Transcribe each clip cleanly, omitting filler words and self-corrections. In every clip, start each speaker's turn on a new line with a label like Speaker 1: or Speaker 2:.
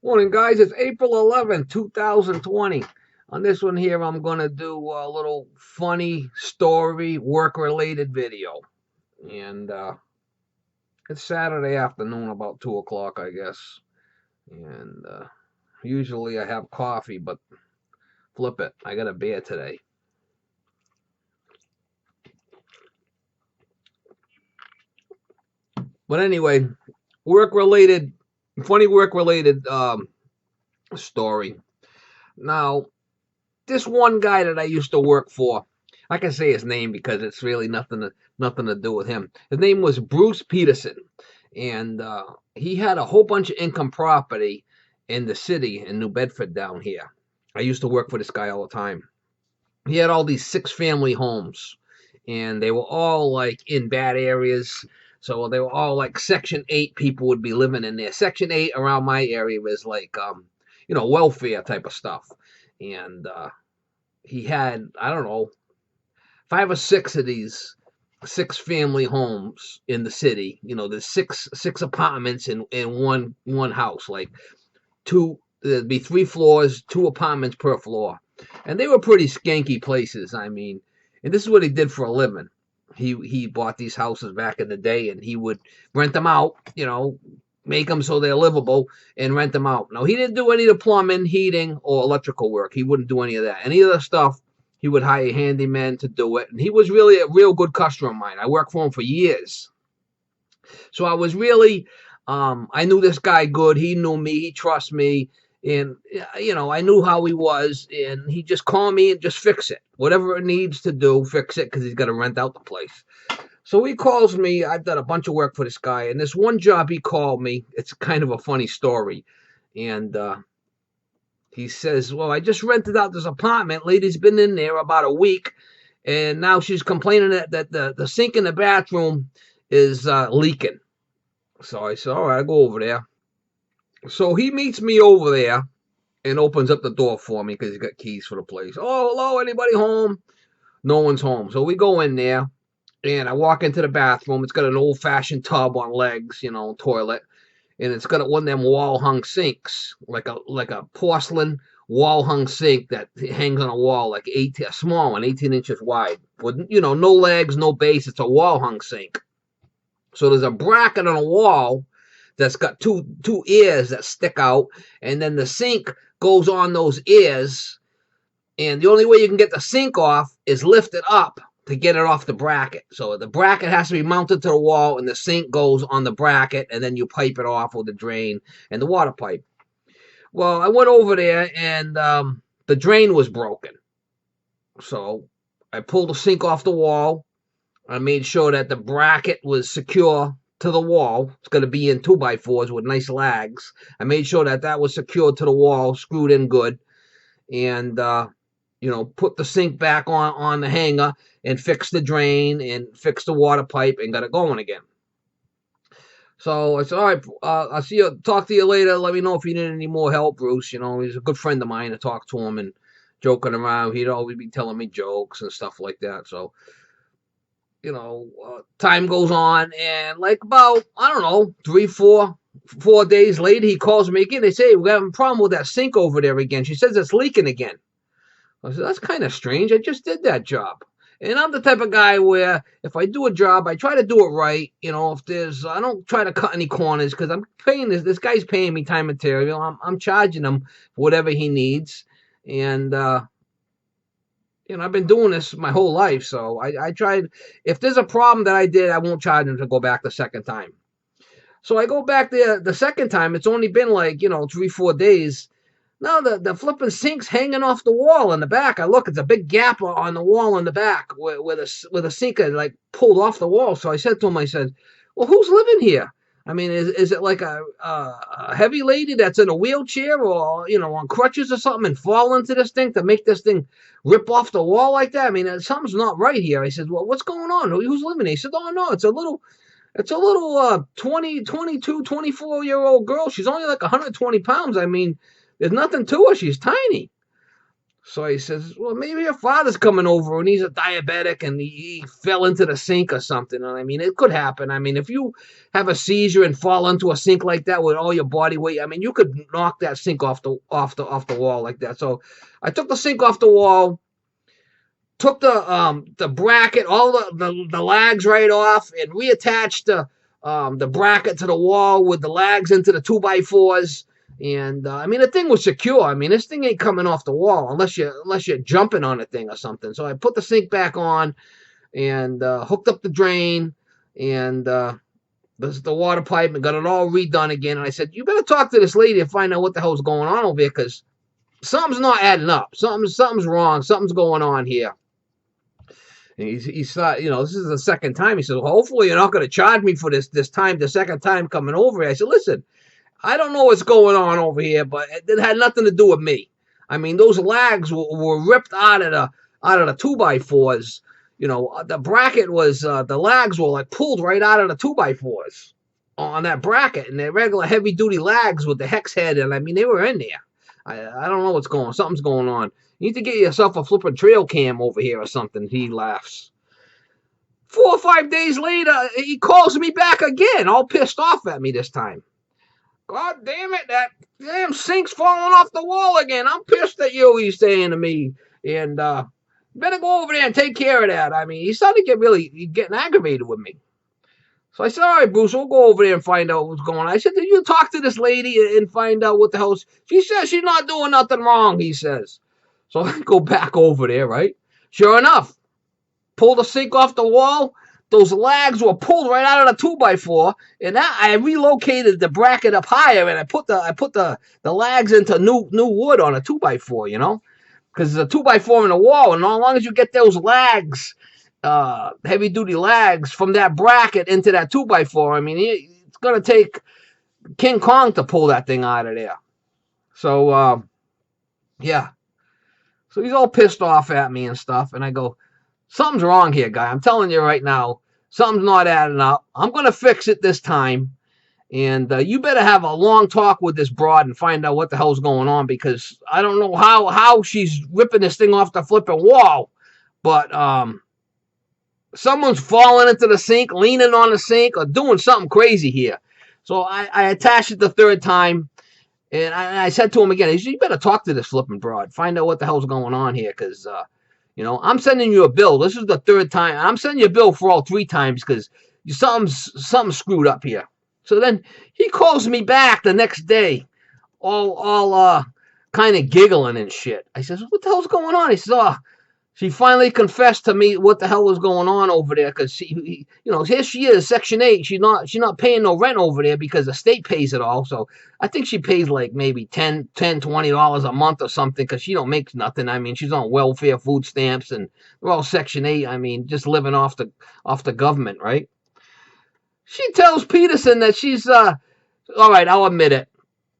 Speaker 1: Morning, guys. It's April 11th, 2020. On this one here, I'm going to do a little funny story, work-related video. And it's Saturday afternoon, about 2 o'clock, I guess. And usually I have coffee, but flip it. I got a beer today. But anyway, work-related, funny work-related story. Now, this one guy that I used to work for, I can say his name because it's really nothing to do with him. His name was Bruce Peterson, and he had a whole bunch of income property in the city in New Bedford down here. I used to work for this guy all the time. He had all these six-family homes, and they were all like in bad areas. So they were all like Section 8 people would be living in there. Section 8 around my area was like, welfare type of stuff. And he had, I don't know, 5 or 6 of these six-family homes in the city. There's six apartments in one house. Like there'd be 3 floors, 2 apartments per floor, and they were pretty skanky places. I mean, and this is what he did for a living. He bought these houses back in the day, and he would rent them out. Make them so they're livable and rent them out. Now, he didn't do any of the plumbing, heating, or electrical work. He wouldn't do any of that. Any of the stuff, he would hire handymen to do it. And he was really a real good customer of mine. I worked for him for years. So I was really, I knew this guy good. He knew me. He trusts me. And, I knew how he was. And he just called me and just fix it. Whatever it needs to do, fix it, because he's got to rent out the place. So he calls me. I've done a bunch of work for this guy. And this one job he called me, it's kind of a funny story. And he says, well, I just rented out this apartment. Lady's been in there about a week. And now she's complaining that the sink in the bathroom is leaking. So I said, all right, I'll go over there. So he meets me over there and opens up the door for me because he's got keys for the place. Oh, hello, anybody home? No one's home. So we go in there. And I walk into the bathroom. It's got an old-fashioned tub on legs, toilet, and it's got one of them wall-hung sinks, like a porcelain wall-hung sink that hangs on a wall, like a small one, 18 inches wide, with no legs, no base. It's a wall-hung sink. So there's a bracket on a wall that's got two ears that stick out, and then the sink goes on those ears, and the only way you can get the sink off is lift it up to get it off the bracket. So the bracket has to be mounted to the wall, and the sink goes on the bracket, and then you pipe it off with the drain and the water pipe. Well, I went over there, and the drain was broken. So I pulled the sink off the wall. I made sure that the bracket was secure to the wall. It's going to be in 2x4s with nice lags. I made sure that was secured to the wall, screwed in good, and put the sink back on the hanger and fix the drain and fix the water pipe and got it going again. So I said, all right, I'll talk to you later. Let me know if you need any more help, Bruce. He's a good friend of mine. I talk to him and joking around. He'd always be telling me jokes and stuff like that. So, time goes on, and like about, I don't know, 4 days later, he calls me again. They say, we got a problem with that sink over there again. She says it's leaking again. I said, that's kind of strange. I just did that job. And I'm the type of guy where if I do a job, I try to do it right. I don't try to cut any corners because I'm paying this guy's paying me time and material. I'm charging him for whatever he needs. And, I've been doing this my whole life. So I tried, if there's a problem that I did, I won't charge him to go back the second time. So I go back there the second time. It's only been like, 3-4 days. No, the flipping sink's hanging off the wall in the back. I look, it's a big gap on the wall in the back where the sink had like pulled off the wall. So I said to him, I said, well, who's living here? I mean, is it like a heavy lady that's in a wheelchair or, on crutches or something and fall into this thing to make this thing rip off the wall like that? I mean, something's not right here. I said, well, what's going on? Who's living here? He said, oh, no, it's a little 22, 24-year-old girl. She's only like 120 pounds. I mean, there's nothing to her. She's tiny. So he says, well, maybe your father's coming over and he's a diabetic and he fell into the sink or something. And I mean, it could happen. I mean, if you have a seizure and fall into a sink like that with all your body weight, I mean, you could knock that sink off the wall like that. So I took the sink off the wall, took the bracket, all the lags right off, and reattached the bracket to the wall with the lags into the 2x4s. And I mean, the thing was secure. I mean, this thing ain't coming off the wall unless you're jumping on a thing or something. So I put the sink back on and hooked up the drain and the water pipe and got it all redone again. And I said, you better talk to this lady and find out what the hell's going on over here, because something's not adding up. Something's wrong. Something's going on here. And he's thought, this is the second time. He said, well, hopefully you're not going to charge me for this time, the second time coming over here. I said, listen, I don't know what's going on over here, but it had nothing to do with me. I mean, those lags were ripped out of the 2x4s. The bracket was, the lags were like pulled right out of the 2x4s on that bracket, and they're regular heavy duty lags with the hex head, and I mean, they were in there. I don't know what's going on. Something's going on. You need to get yourself a flipping trail cam over here or something. He laughs. 4 or 5 days later, he calls me back again, all pissed off at me this time. God damn it, that damn sink's falling off the wall again. I'm pissed at you, he's saying to me. And better go over there and take care of that. I mean, he started getting aggravated with me. So I said, all right, Bruce, we'll go over there and find out what's going on. I said, did you talk to this lady and find out what the hell? She says she's not doing nothing wrong, he says. So I go back over there, right? Sure enough, pull the sink off the wall. Those lags were pulled right out of the 2x4, and I relocated the bracket up higher, and I put the lags into new wood on a 2x4, because there's a 2x4 in the wall, and as long as you get those lags, heavy duty lags from that bracket into that 2x4, I mean, it's gonna take King Kong to pull that thing out of there. So yeah. So he's all pissed off at me and stuff, and I go, something's wrong here, guy. I'm telling you right now, something's not adding up. I'm going to fix it this time, and you better have a long talk with this broad and find out what the hell's going on, because I don't know how she's ripping this thing off the flipping wall, but someone's falling into the sink, leaning on the sink, or doing something crazy here. So I attached it the third time. And I said to him again, you better talk to this flipping broad. Find out what the hell's going on here, because, I'm sending you a bill. This is the third time. I'm sending you a bill for all 3 times because something's screwed up here. So then he calls me back the next day, all kind of giggling and shit. I says, what the hell's going on? He says, she finally confessed to me what the hell was going on over there, because here she is, Section 8. She's not paying no rent over there because the state pays it all. So I think she pays like maybe $20 a month or something, because she don't make nothing. I mean, she's on welfare, food stamps, and we're all Section 8. I mean, just living off the government, right? She tells Peterson that she's all right. I'll admit it.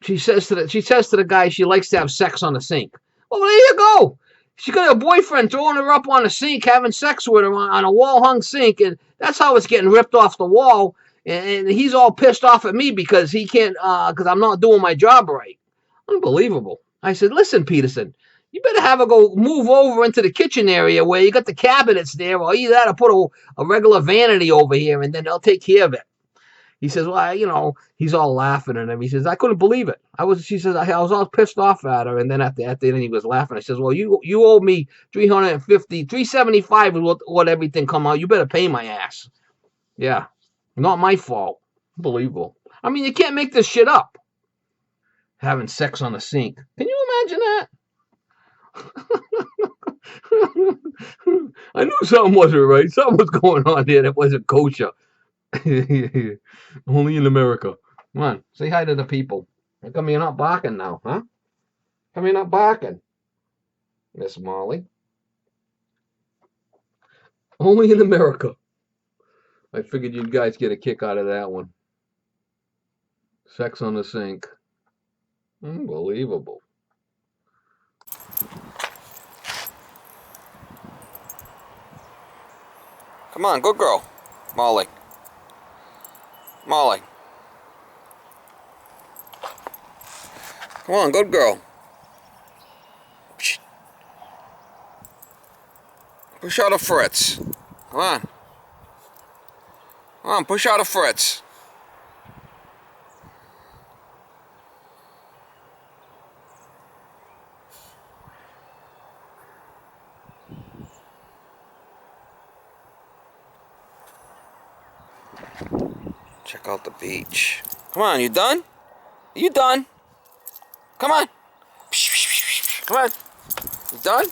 Speaker 1: She says to the guy she likes to have sex on the sink. Well, there you go. She got a boyfriend throwing her up on a sink, having sex with her on a wall-hung sink, and that's how it's getting ripped off the wall. And he's all pissed off at me because he can't, because I'm not doing my job right. Unbelievable. I said, listen, Peterson, you better have her go move over into the kitchen area where you got the cabinets there, or either that or put a regular vanity over here, and then they'll take care of it. He says, well, he's all laughing at him. He says, I couldn't believe it. She says, I was all pissed off at her. And then at the end, he was laughing. I says, well, you owe me $375 is what everything come out. You better pay my ass. Yeah. Not my fault. Unbelievable. I mean, you can't make this shit up. Having sex on the sink. Can you imagine that? I knew something wasn't right. Something was going on there that wasn't kosher. Only in America. Come on, say hi to the people. How come you're not barking now, huh? How come you're not barking, Miss Molly? Only in America. I figured you guys get a kick out of that one. Sex on the sink. Unbelievable. Come on, good girl. Molly. Molly. Come on, good girl.
Speaker 2: Push out the frets. Come on. Come on, push out the frets. Check out the beach. Come on, you done? You done? Come on. Come on. You done?